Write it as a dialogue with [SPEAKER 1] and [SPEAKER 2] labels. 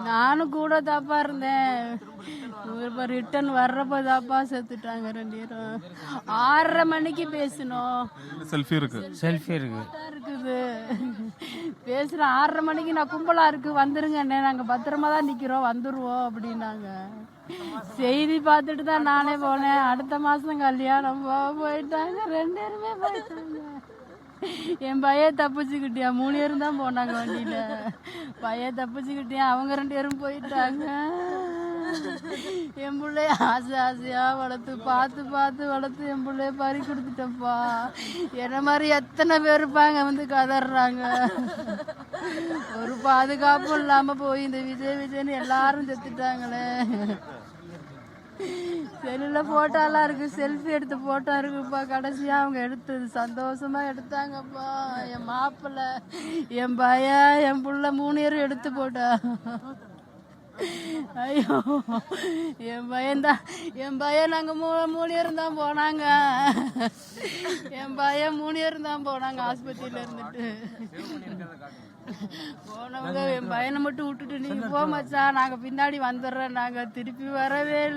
[SPEAKER 1] நானும் கூட தாப்பா இருந்தேன். இப்போ ரிட்டர்ன் வர்றப்ப தாப்பா செத்துட்டாங்க 2 பேரும். 6:30 மணிக்கு பேசணும்.
[SPEAKER 2] செல்ஃபி இருக்கு.
[SPEAKER 1] இருக்குது பேசுகிறேன். 6:30 மணிக்கு நான் கும்பலாக இருக்கு வந்துருங்க அண்ணே, நாங்கள் பத்திரமா தான் நிற்கிறோம் வந்துடுவோம் அப்படின்னாங்க. செய்தி பார்த்துட்டு தான் நானே போனேன். அடுத்த மாதம் கல்யாணம் போயிட்டாங்க 2 பேருமே போயிட்டாங்க. என் பையன் தப்பிச்சுக்கிட்டியா 3 பேரும் தான் போனாங்க வண்டியில். பையன் தப்பிச்சுக்கிட்டியா அவங்க 2 பேரும் போயிட்டாங்க. என் பிள்ளைய ஆசையாக வளர்த்து பார்த்து வளர்த்து என் பிள்ளைய பறி கொடுத்துட்டப்பா. என்ன மாதிரி எத்தனை பேர் இருப்பாங்க வந்து கதறாங்க. ஒரு பாதுகாப்பும் இல்லாமல் போய் இந்த விஜய்னு எல்லாரும் செத்துட்டாங்களே. செல்லில் ஃபோட்டோலாம் இருக்குது, செல்ஃபி எடுத்த ஃபோட்டோ இருக்குப்பா. கடைசியாக அவங்க எடுத்தது சந்தோஷமாக எடுத்தாங்கப்பா. என் மாப்பிள்ளை, என் பையன், என் புள்ள 3 பேரும் எடுத்து போட்டா. ஐயோ என் பையன் நாங்கள் 3 பேரும் தான் போனாங்க. என் பையன் 3 பேரும் தான் போனாங்க ஆஸ்பத்திரியில் இருந்துட்டு. போனவங்க என் பையனை மட்டும் விட்டுட்டு நீங்கள் போ மச்சான் நாங்கள் பின்னாடி வந்துடுறோம், நாங்கள் திருப்பி வரவே இல்லை.